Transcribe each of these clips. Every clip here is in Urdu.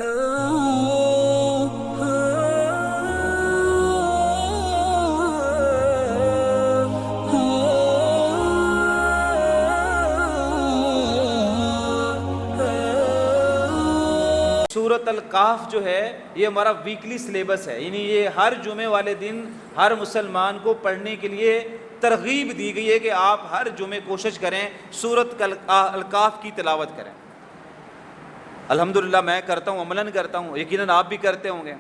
سورۃ الکہف جو ہے یہ ہمارا ویکلی سلیبس ہے، یعنی یہ ہر جمعے والے دن ہر مسلمان کو پڑھنے کے لیے ترغیب دی گئی ہے کہ آپ ہر جمعے کوشش کریں سورۃ الکہف کی تلاوت کریں۔ الحمدللہ میں کرتا ہوں، عملاً کرتا ہوں، یقیناً آپ بھی کرتے ہوں گے،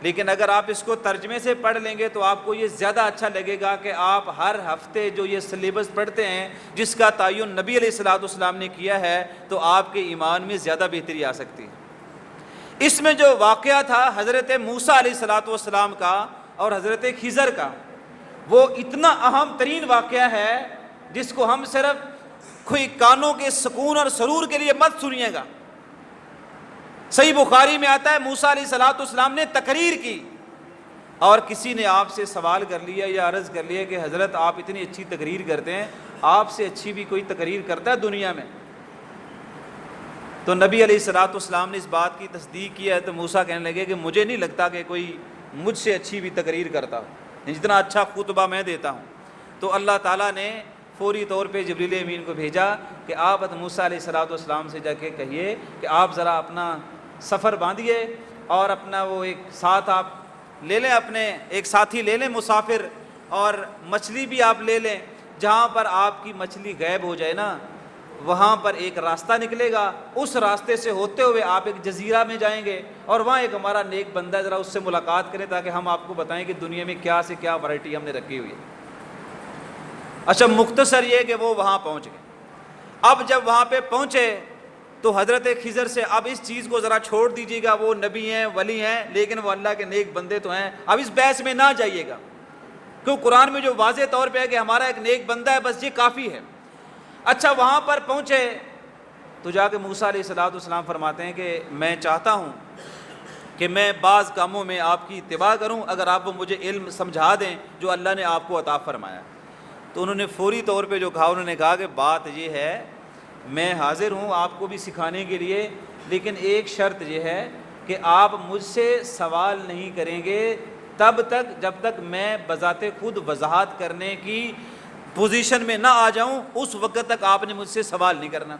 لیکن اگر آپ اس کو ترجمے سے پڑھ لیں گے تو آپ کو یہ زیادہ اچھا لگے گا کہ آپ ہر ہفتے جو یہ سلیبس پڑھتے ہیں جس کا تعین نبی علیہ الصلوۃ والسلام نے کیا ہے تو آپ کے ایمان میں زیادہ بہتری آ سکتی ہے۔ اس میں جو واقعہ تھا حضرت موسیٰ علیہ الصلوۃ والسلام کا اور حضرت خضر کا، وہ اتنا اہم ترین واقعہ ہے جس کو ہم صرف کوئی کانوں کے سکون اور سرور کے لیے مت سنیے گا۔ صحیح بخاری میں آتا ہے موسیٰ علیہ الصلوۃ والسلام نے تقریر کی اور کسی نے آپ سے سوال کر لیا یا عرض کر لیا کہ حضرت آپ اتنی اچھی تقریر کرتے ہیں، آپ سے اچھی بھی کوئی تقریر کرتا ہے دنیا میں؟ تو نبی علیہ الصلوۃ والسلام نے اس بات کی تصدیق کی ہے تو موسیٰ کہنے لگے کہ مجھے نہیں لگتا کہ کوئی مجھ سے اچھی بھی تقریر کرتا ہو، جتنا اچھا خطبہ میں دیتا ہوں۔ تو اللہ تعالیٰ نے فوری طور پہ جبریل امین کو بھیجا کہ آپ موسیٰ علیہ الصلوۃ والسلام سے جا کے کہیے کہ آپ ذرا اپنا سفر باندھیے اور اپنا وہ ایک ساتھ آپ لے لیں، اپنے ایک ساتھی لے لیں مسافر، اور مچھلی بھی آپ لے لیں۔ جہاں پر آپ کی مچھلی غائب ہو جائے نا وہاں پر ایک راستہ نکلے گا، اس راستے سے ہوتے ہوئے آپ ایک جزیرہ میں جائیں گے اور وہاں ایک ہمارا نیک بندہ ہے، ذرا اس سے ملاقات کریں تاکہ ہم آپ کو بتائیں کہ دنیا میں کیا سے کیا ورائٹی ہم نے رکھی ہوئی ہے۔ اچھا، مختصر یہ کہ وہ وہاں پہنچ گئے۔ اب جب وہاں پہ پہنچے تو حضرت خضر سے اب اس چیز کو ذرا چھوڑ دیجیے گا، وہ نبی ہیں ولی ہیں لیکن وہ اللہ کے نیک بندے تو ہیں، اب اس بحث میں نہ جائیے گا، کیوں قرآن میں جو واضح طور پہ ہے کہ ہمارا ایک نیک بندہ ہے، بس یہ کافی ہے۔ اچھا، وہاں پر پہنچے تو جا کے موسیٰ علیہ الصلوۃ والسلام فرماتے ہیں کہ میں چاہتا ہوں کہ میں بعض کاموں میں آپ کی اتباع کروں اگر آپ وہ مجھے علم سمجھا دیں جو اللہ نے آپ کو عطا فرمایا۔ تو انہوں نے فوری طور پہ جو کہا، انہوں نے کہا کہ بات یہ ہے میں حاضر ہوں آپ کو بھی سکھانے کے لیے، لیکن ایک شرط یہ ہے کہ آپ مجھ سے سوال نہیں کریں گے تب تک جب تک میں بذات خود وضاحت کرنے کی پوزیشن میں نہ آ جاؤں، اس وقت تک آپ نے مجھ سے سوال نہیں کرنا۔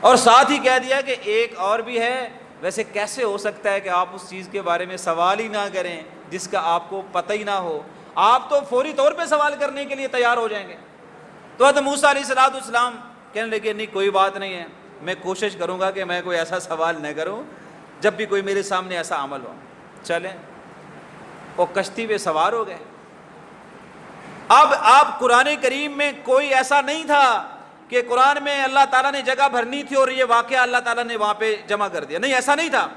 اور ساتھ ہی کہہ دیا کہ ایک اور بھی ہے، ویسے کیسے ہو سکتا ہے کہ آپ اس چیز کے بارے میں سوال ہی نہ کریں جس کا آپ کو پتہ ہی نہ ہو، آپ تو فوری طور پہ سوال کرنے کے لیے تیار ہو جائیں گے۔ تو حضرت موسیٰ علیہ الصلوۃ والسلام کہنے لگے نہیں کوئی بات نہیں ہے، میں کوشش کروں گا کہ میں کوئی ایسا سوال نہ کروں جب بھی کوئی میرے سامنے ایسا عمل ہو۔ چلیں، وہ کشتی پہ سوار ہو گئے۔ اب آپ قرآن کریم میں کوئی ایسا نہیں تھا کہ قرآن میں اللہ تعالیٰ نے جگہ بھرنی تھی اور یہ واقعہ اللہ تعالیٰ نے وہاں پہ جمع کر دیا، نہیں ایسا نہیں تھا۔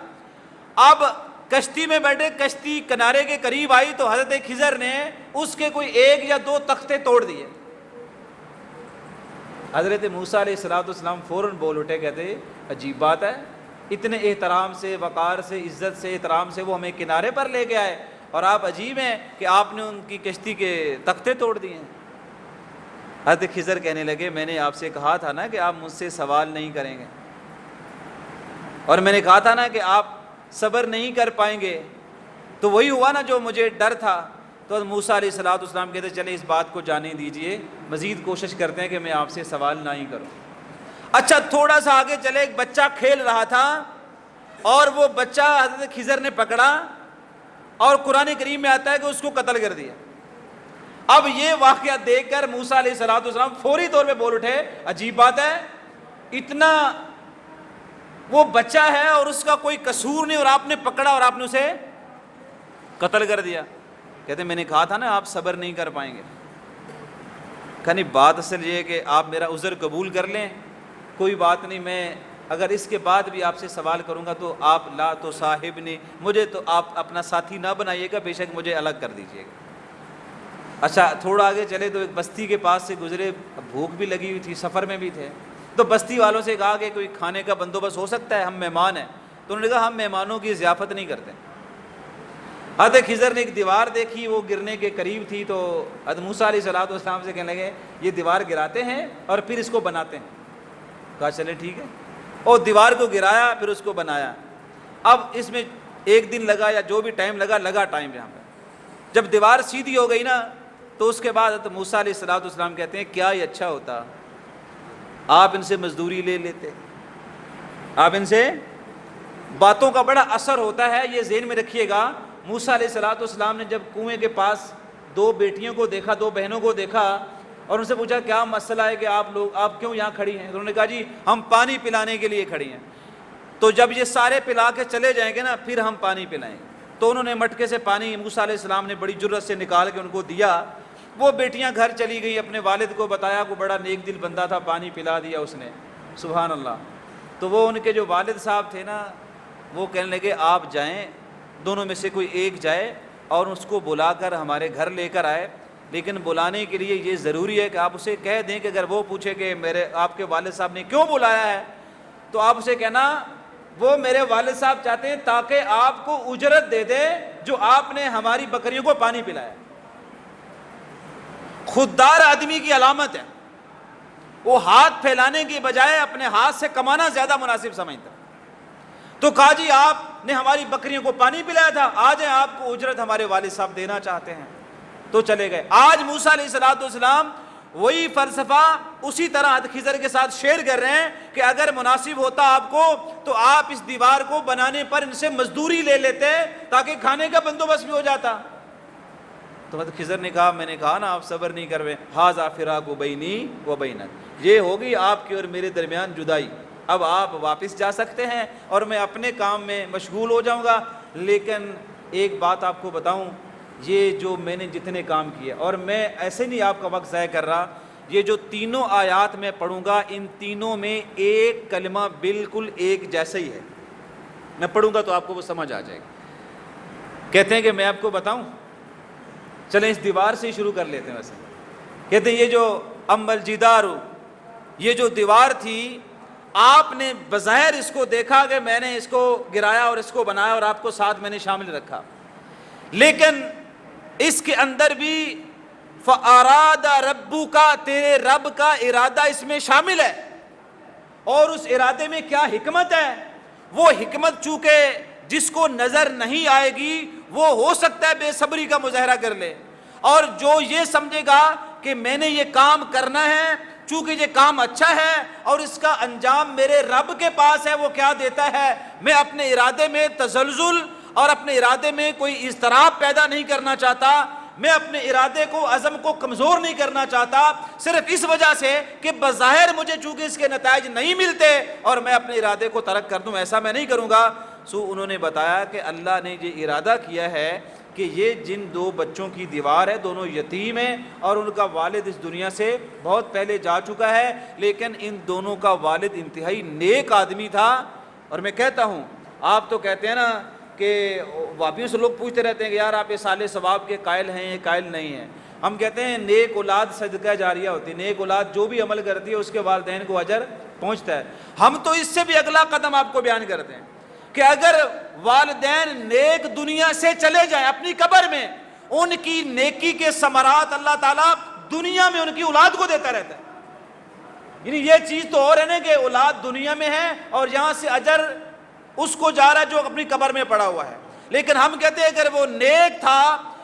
اب کشتی میں بیٹھے، کشتی کنارے کے قریب آئی تو حضرت خضر نے اس کے کوئی ایک یا دو تختے توڑ دیے۔ حضرت موسیٰ علیہ الصلوۃ والسلام فوراً بول اٹھے، کہتے عجیب بات ہے، اتنے احترام سے، وقار سے، عزت سے، احترام سے وہ ہمیں کنارے پر لے کے آئے اور آپ عجیب ہیں کہ آپ نے ان کی کشتی کے تختے توڑ دیے ہیں۔ حضرت خضر کہنے لگے میں نے آپ سے کہا تھا نا کہ آپ مجھ سے سوال نہیں کریں گے، اور میں نے کہا تھا نا کہ آپ صبر نہیں کر پائیں گے، تو وہی ہوا نا جو مجھے ڈر تھا۔ تو موسیٰ علیہ الصلوۃ والسلام کہتے چلے اس بات کو جانے دیجئے، مزید کوشش کرتے ہیں کہ میں آپ سے سوال نہ ہی کروں۔ اچھا، تھوڑا سا آگے چلے، ایک بچہ کھیل رہا تھا اور وہ بچہ حضرت خضر نے پکڑا اور قرآن کریم میں آتا ہے کہ اس کو قتل کر دیا۔ اب یہ واقعہ دیکھ کر موسیٰ علیہ الصلوۃ والسلام فوری طور پہ بول اٹھے عجیب بات ہے، اتنا وہ بچہ ہے اور اس کا کوئی قصور نہیں اور آپ نے پکڑا اور آپ نے اسے قتل کر دیا۔ کہتے میں نے کہا تھا نا آپ صبر نہیں کر پائیں گے۔ کہانی بات اصل یہ ہے کہ آپ میرا عذر قبول کر لیں، کوئی بات نہیں، میں اگر اس کے بعد بھی آپ سے سوال کروں گا تو آپ لا تو صاحب نے، مجھے تو آپ اپنا ساتھی نہ بنائیے گا، بے شک مجھے الگ کر دیجیے گا۔ اچھا، تھوڑا آگے چلے تو ایک بستی کے پاس سے گزرے، بھوک بھی لگی ہوئی تھی، سفر میں بھی تھے، تو بستی والوں سے کہا کہ کوئی کھانے کا بندوبست ہو سکتا ہے، ہم مہمان ہیں۔ تو انہوں نے کہا ہم مہمانوں کی ضیافت نہیں کرتے۔ حضرت خضر نے ایک دیوار دیکھی، وہ گرنے کے قریب تھی، تو حضرت موسیٰ علیہ الصلوۃ والسلام سے کہنے لگے یہ دیوار گراتے ہیں اور پھر اس کو بناتے ہیں۔ کہا چلے ٹھیک ہے۔ اور دیوار کو گرایا، پھر اس کو بنایا۔ اب اس میں ایک دن لگا یا جو بھی ٹائم لگا ٹائم یہاں پہ۔ جب دیوار سیدھی ہو گئی نا تو اس کے بعد حضرت موسیٰ علیہ السلام کہتے ہیں کیا یہ اچھا ہوتا آپ ان سے مزدوری لے لیتے، آپ ان سے، باتوں کا بڑا اثر ہوتا ہے، یہ ذہن میں رکھیے گا۔ موسیٰ علیہ السلام نے جب کنویں کے پاس دو بیٹیوں کو دیکھا، دو بہنوں کو دیکھا اور ان سے پوچھا کیا مسئلہ ہے کہ آپ کیوں یہاں کھڑی ہیں؟ انہوں نے کہا جی ہم پانی پلانے کے لیے کھڑی ہیں، تو جب یہ سارے پلا کے چلے جائیں گے نا پھر ہم پانی پلائیں گے۔ تو انہوں نے مٹکے سے پانی موسیٰ علیہ السلام نے بڑی جرت سے نکال کے ان کو دیا۔ وہ بیٹیاں گھر چلی گئی، اپنے والد کو بتایا، کو بڑا نیک دل بندہ تھا، پانی پلا دیا اس نے، سبحان اللہ۔ تو وہ ان کے جو والد صاحب تھے نا وہ کہنے لگے آپ جائیں، دونوں میں سے کوئی ایک جائے اور اس کو بلا کر ہمارے گھر لے کر آئے، لیکن بلانے کے لیے یہ ضروری ہے کہ آپ اسے کہہ دیں کہ اگر وہ پوچھے کہ آپ کے والد صاحب نے کیوں بلایا ہے تو آپ اسے کہنا وہ میرے والد صاحب چاہتے ہیں تاکہ آپ کو اجرت دے دے جو آپ نے ہماری بکریوں کو پانی پلایا۔ خوددار آدمی کی علامت ہے، وہ ہاتھ پھیلانے کی بجائے اپنے ہاتھ سے کمانا زیادہ مناسب سمجھتا۔ تو کہا جی آپ نے ہماری بکریوں کو پانی پلایا تھا، آج آپ کو اجرت ہمارے والد صاحب دینا چاہتے ہیں، تو چلے گئے۔ آج موسیٰ علیہ السلام وہی فلسفہ اسی طرح خضر کے ساتھ شیئر کر رہے ہیں کہ اگر مناسب ہوتا آپ کو تو آپ اس دیوار کو بنانے پر ان سے مزدوری لے لیتے تاکہ کھانے کا بندوبست بھی ہو جاتا۔ تو خضر نے کہا میں نے کہا نا آپ صبر نہیں کر رہے، ھذا فراق بینی و بینک، یہ ہوگی آپ کی اور میرے درمیان جدائی، اب آپ واپس جا سکتے ہیں اور میں اپنے کام میں مشغول ہو جاؤں گا۔ لیکن ایک بات آپ کو بتاؤں، یہ جو میں نے جتنے کام کیے، اور میں ایسے نہیں آپ کا وقت ضائع کر رہا، یہ جو تینوں آیات میں پڑھوں گا ان تینوں میں ایک کلمہ بالکل ایک جیسا ہی ہے، میں پڑھوں گا تو آپ کو وہ سمجھ آ جائے گا۔ کہتے ہیں کہ میں آپ کو بتاؤں، چلیں اس دیوار سے ہی شروع کر لیتے ہیں۔ ویسے کہتے ہیں یہ جو امل جدار، یہ جو دیوار تھی آپ نے بظاہر اس کو دیکھا کہ میں نے اس کو گرایا اور اس کو بنایا اور آپ کو ساتھ میں نے شامل رکھا، لیکن اس کے اندر بھی فَأَرَادَ رَبُّكَ، تیرے رب کا ارادہ اس میں شامل ہے، اور اس ارادے میں کیا حکمت ہے؟ وہ حکمت چونکہ جس کو نظر نہیں آئے گی وہ ہو سکتا ہے بے صبری کا مظاہرہ کر لے، اور جو یہ سمجھے گا کہ میں نے یہ کام کرنا ہے چونکہ یہ کام اچھا ہے اور اس کا انجام میرے رب کے پاس ہے، وہ کیا دیتا ہے، میں اپنے ارادے میں تزلزل اور اپنے ارادے میں کوئی اضطراب پیدا نہیں کرنا چاہتا، میں اپنے ارادے کو، عزم کو کمزور نہیں کرنا چاہتا، صرف اس وجہ سے کہ بظاہر مجھے چونکہ اس کے نتائج نہیں ملتے اور میں اپنے ارادے کو ترک کر دوں، ایسا میں نہیں کروں گا۔ انہوں نے بتایا کہ اللہ نے یہ ارادہ کیا ہے کہ یہ جن دو بچوں کی دیوار ہے دونوں یتیم ہیں اور ان کا والد اس دنیا سے بہت پہلے جا چکا ہے، لیکن ان دونوں کا والد انتہائی نیک آدمی تھا۔ اور میں کہتا ہوں، آپ تو کہتے ہیں نا کہ واپس سے لوگ پوچھتے رہتے ہیں کہ یار آپ اصالِ ثواب کے قائل ہیں یا قائل نہیں ہیں، ہم کہتے ہیں نیک اولاد صدقہ جاریہ ہوتی ہے، نیک اولاد جو بھی عمل کرتی ہے اس کے والدین کو اجر پہنچتا ہے۔ ہم تو اس سے بھی اگلا قدم آپ کو بیان کرتے ہیں کہ اگر والدین نیک دنیا سے چلے جائیں اپنی قبر میں، ان کی نیکی کے ثمرات اللہ تعالیٰ دنیا میں ان کی اولاد کو دیتا رہتا ہے۔ یعنی یہ چیز تو اور ہے نا کہ اولاد دنیا میں ہے اور یہاں سے اجر اس کو جا رہا ہے جو اپنی قبر میں پڑا ہوا ہے، لیکن ہم کہتے ہیں اگر وہ نیک تھا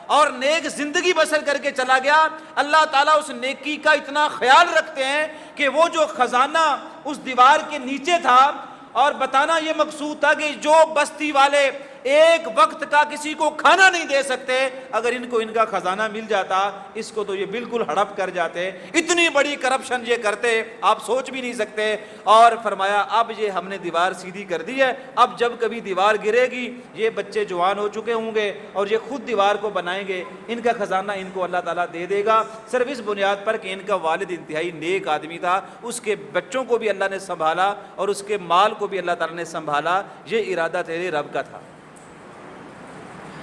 اور نیک زندگی بسر کر کے چلا گیا، اللہ تعالیٰ اس نیکی کا اتنا خیال رکھتے ہیں کہ وہ جو خزانہ اس دیوار کے نیچے تھا، اور بتانا یہ مقصود تھا کہ جو بستی والے ایک وقت کا کسی کو کھانا نہیں دے سکتے، اگر ان کو ان کا خزانہ مل جاتا اس کو تو یہ بالکل ہڑپ کر جاتے، اتنی بڑی کرپشن یہ کرتے آپ سوچ بھی نہیں سکتے۔ اور فرمایا اب یہ ہم نے دیوار سیدھی کر دی ہے، اب جب کبھی دیوار گرے گی یہ بچے جوان ہو چکے ہوں گے اور یہ خود دیوار کو بنائیں گے، ان کا خزانہ ان کو اللہ تعالیٰ دے دے گا، صرف اس بنیاد پر کہ ان کا والد انتہائی نیک آدمی تھا، اس کے بچوں کو بھی اللہ نے سنبھالا اور اس کے مال کو بھی اللہ تعالیٰ نے سنبھالا، یہ ارادہ تیرے رب کا تھا۔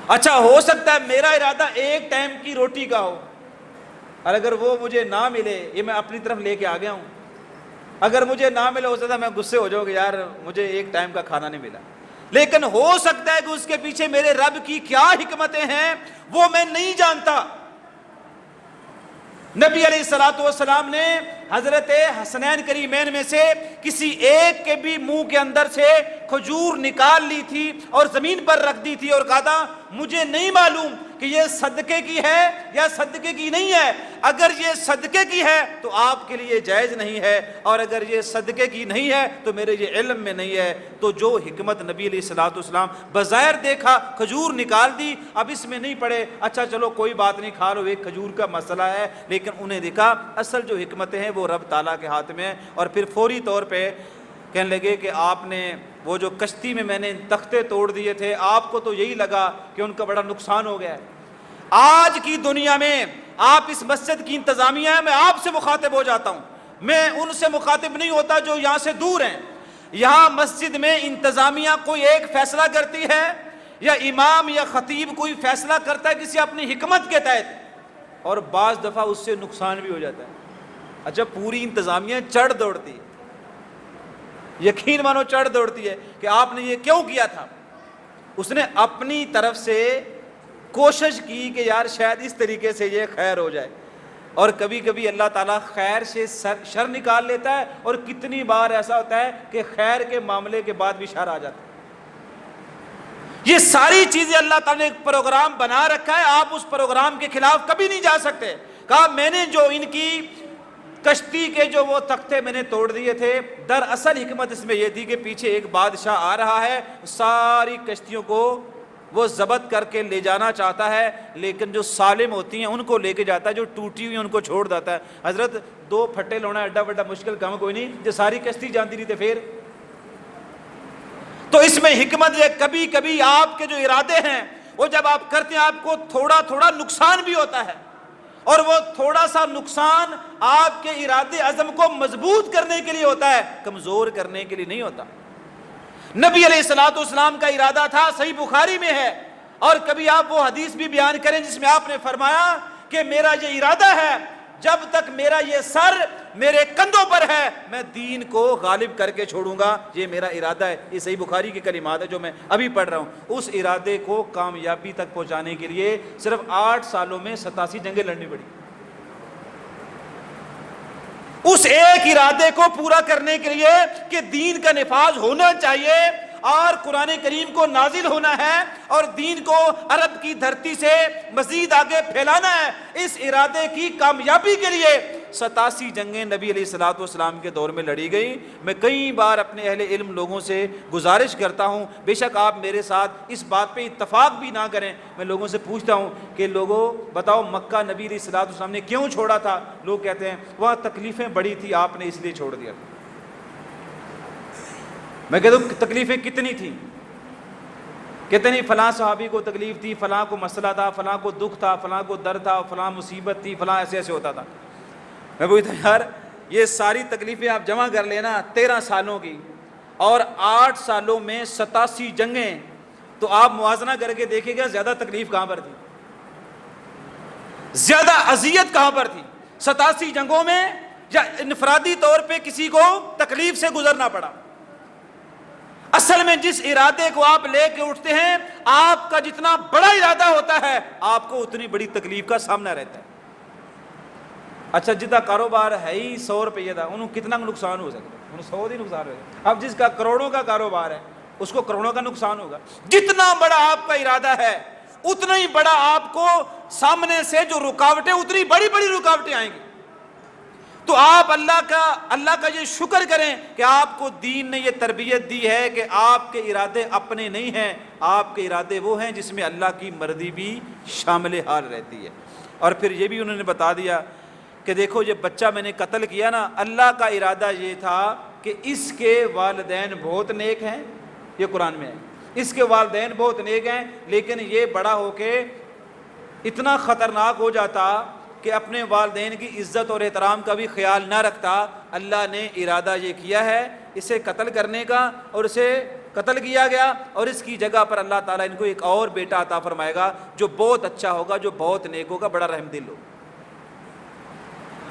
اچھا ہو سکتا ہے میرا ارادہ ایک ٹائم کی روٹی کا ہو، اور اگر وہ مجھے نہ ملے، یہ میں اپنی طرف لے کے آ گیا ہوں، اگر مجھے نہ ملے ہو سکتا ہے میں غصے ہو جاؤں کہ یار مجھے ایک ٹائم کا کھانا نہیں ملا، لیکن ہو سکتا ہے کہ اس کے پیچھے میرے رب کی کیا حکمتیں ہیں وہ میں نہیں جانتا۔ نبی علیہ الصلوۃ والسلام نے حضرت حسنین کریمین میں سے کسی ایک کے بھی منہ کے اندر سے کھجور نکال لی تھی اور زمین پر رکھ دی تھی اور کہا تھا مجھے نہیں معلوم کہ یہ صدقے کی ہے یا صدقے کی نہیں ہے، اگر یہ صدقے کی ہے تو آپ کے لیے جائز نہیں ہے، اور اگر یہ صدقے کی نہیں ہے تو میرے یہ علم میں نہیں ہے۔ تو جو حکمت نبی علیہ الصلوۃ والسلام بظاہر دیکھا کھجور نکال دی، اب اس میں نہیں پڑے اچھا چلو کوئی بات نہیں کھا لو، ایک کھجور کا مسئلہ ہے، لیکن انہیں دیکھا اصل جو حکمتیں ہیں وہ رب تعالیٰ کے ہاتھ میں ہیں، اور پھر فوری طور پہ کہنے لگے کہ آپ نے وہ جو کشتی میں نے تختے توڑ دیے تھے، آپ کو تو یہی لگا کہ ان کا بڑا نقصان ہو گیا ہے۔ آج کی دنیا میں آپ اس مسجد کی انتظامیہ ہے، میں آپ سے مخاطب ہو جاتا ہوں، میں ان سے مخاطب نہیں ہوتا جو یہاں سے دور ہیں۔ یہاں مسجد میں انتظامیہ کوئی ایک فیصلہ کرتی ہے یا امام یا خطیب کوئی فیصلہ کرتا ہے کسی اپنی حکمت کے تحت، اور بعض دفعہ اس سے نقصان بھی ہو جاتا ہے۔ اچھا پوری انتظامیہ چڑھ دوڑتی ہے، یقین مانو چڑھ دوڑتی ہے کہ آپ نے یہ کیوں کیا تھا۔ اس نے اپنی طرف سے کوشش کی کہ یار شاید اس طریقے سے یہ خیر ہو جائے، اور کبھی کبھی اللہ تعالیٰ خیر سے شر نکال لیتا ہے، اور کتنی بار ایسا ہوتا ہے کہ خیر کے معاملے کے بعد بھی شر آ جاتا ہے۔ یہ ساری چیزیں اللہ تعالیٰ نے ایک پروگرام بنا رکھا ہے، آپ اس پروگرام کے خلاف کبھی نہیں جا سکتے۔ کہا میں نے جو ان کی کشتی کے جو وہ تختے میں نے توڑ دیے تھے، دراصل حکمت اس میں یہ تھی کہ پیچھے ایک بادشاہ آ رہا ہے، ساری کشتیوں کو وہ ضبط کر کے لے جانا چاہتا ہے، لیکن جو سالم ہوتی ہیں ان کو لے کے جاتا ہے، جو ٹوٹی ہوئی ان کو چھوڑ دیتا ہے۔ حضرت دو پھٹے لونا ایڈا بڑا مشکل کام کوئی نہیں، جو ساری کشتی جانتی نہیں تھے پھر۔ تو اس میں حکمت ہے، کبھی کبھی آپ کے جو ارادے ہیں وہ جب آپ کرتے ہیں آپ کو تھوڑا تھوڑا نقصان بھی ہوتا ہے، اور وہ تھوڑا سا نقصان آپ کے ارادے عزم کو مضبوط کرنے کے لیے ہوتا ہے، کمزور کرنے کے لیے نہیں ہوتا۔ نبی علیہ الصلوۃ والسلام کا ارادہ تھا، صحیح بخاری میں ہے، اور کبھی آپ وہ حدیث بھی بیان کریں جس میں آپ نے فرمایا کہ میرا یہ ارادہ ہے جب تک میرا یہ سر میرے کندھوں پر ہے میں دین کو غالب کر کے چھوڑوں گا، یہ میرا ارادہ ہے۔ یہ صحیح بخاری کی کلمات ہے جو میں ابھی پڑھ رہا ہوں۔ اس ارادے کو کامیابی تک پہنچانے کے لیے صرف 8 سالوں میں 87 جنگیں لڑنی پڑی۔ اس ایک ارادے کو پورا کرنے کے لیے کہ دین کا نفاذ ہونا چاہیے اور قرآن کریم کو نازل ہونا ہے اور دین کو عرب کی دھرتی سے مزید آگے پھیلانا ہے، اس ارادے کی کامیابی کے لیے 87 جنگیں نبی علیہ الصلوۃ والسلام کے دور میں لڑی گئی۔ میں کئی بار اپنے اہل علم لوگوں سے گزارش کرتا ہوں، بے شک آپ میرے ساتھ اس بات پہ اتفاق بھی نہ کریں، میں لوگوں سے پوچھتا ہوں کہ لوگوں بتاؤ مکہ نبی علیہ الصلوۃ والسلام نے کیوں چھوڑا تھا؟ لوگ کہتے ہیں وہاں تکلیفیں بڑی تھی آپ نے اس لیے چھوڑ دیا۔ میں کہتا ہوں تکلیفیں کتنی تھیں؟ کہتے نہیں فلاں صحابی کو تکلیف تھی، فلاں کو مسئلہ تھا، فلاں کو دکھ تھا، فلاں کو درد تھا، فلاں مصیبت تھی، فلاں ایسے ایسے ہوتا تھا۔ میں پوچھتا ہوں یار یہ ساری تکلیفیں آپ جمع کر لینا 13 سالوں کی اور 8 سالوں میں 87 جنگیں، تو آپ موازنہ کر کے دیکھیں گا زیادہ تکلیف کہاں پر تھی، زیادہ اذیت کہاں پر تھی؟ 87 جنگوں میں یا انفرادی طور پہ کسی کو تکلیف سے گزرنا پڑا؟ اصل میں جس ارادے کو آپ لے کے اٹھتے ہیں، آپ کا جتنا بڑا ارادہ ہوتا ہے آپ کو اتنی بڑی تکلیف کا سامنا رہتا ہے۔ اچھا جتنا کاروبار ہے ہی 100 روپیہ تھا، انہوں کتنا نقصان ہو سکتا ہے؟ انہوں 100 ہی نقصان ہوگا۔ اب جس کا کروڑوں کا کاروبار ہے اس کو کروڑوں کا نقصان ہوگا۔ جتنا بڑا آپ کا ارادہ ہے اتنا ہی بڑا آپ کو سامنے سے جو رکاوٹیں، اتنی بڑی بڑی رکاوٹیں آئیں گی۔ تو آپ اللہ کا یہ شکر کریں کہ آپ کو دین نے یہ تربیت دی ہے کہ آپ کے ارادے اپنے نہیں ہیں، آپ کے ارادے وہ ہیں جس میں اللہ کی مرضی بھی شامل حال رہتی ہے۔ اور پھر یہ بھی انہوں نے بتا دیا کہ دیکھو یہ بچہ میں نے قتل کیا نا، اللہ کا ارادہ یہ تھا کہ اس کے والدین بہت نیک ہیں، یہ قرآن میں ہے، اس کے والدین بہت نیک ہیں، لیکن یہ بڑا ہو کے اتنا خطرناک ہو جاتا کہ اپنے والدین کی عزت اور احترام کا بھی خیال نہ رکھتا۔ اللہ نے ارادہ یہ کیا ہے اسے قتل کرنے کا، اور اسے قتل کیا گیا، اور اس کی جگہ پر اللہ تعالیٰ ان کو ایک اور بیٹا عطا فرمائے گا جو بہت اچھا ہوگا، جو بہت نیک ہوگا، بڑا رحم دل ہوگا۔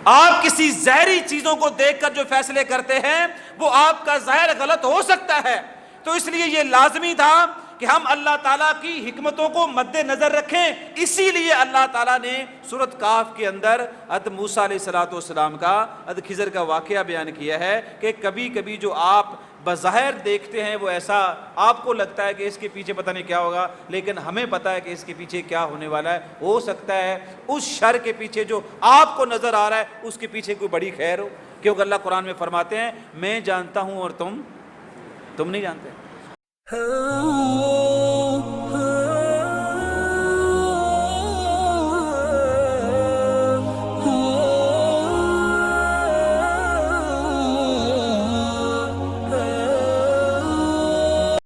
آپ کسی ظاہری چیزوں کو دیکھ کر جو فیصلے کرتے ہیں وہ آپ کا ظاہر غلط ہو سکتا ہے، تو اس لیے یہ لازمی تھا کہ ہم اللہ تعالیٰ کی حکمتوں کو مد نظر رکھیں. اسی لیے اللہ تعالیٰ نے سورۃ کاف کے اندر حضرت موسیٰ علیہ السلام کا حضرت خضر کا واقعہ بیان کیا ہے کہ کبھی کبھی جو آپ بظاہر دیکھتے ہیں وہ ایسا آپ کو لگتا ہے کہ اس کے پیچھے پتہ نہیں کیا ہوگا، لیکن ہمیں پتہ ہے کہ اس کے پیچھے کیا ہونے والا ہے. ہو سکتا ہے اس شر کے پیچھے جو آپ کو نظر آ رہا ہے اس کے پیچھے کوئی بڑی خیر ہو، کیونکہ اللہ قرآن میں فرماتے ہیں میں جانتا ہوں اور تم نہیں جانتے.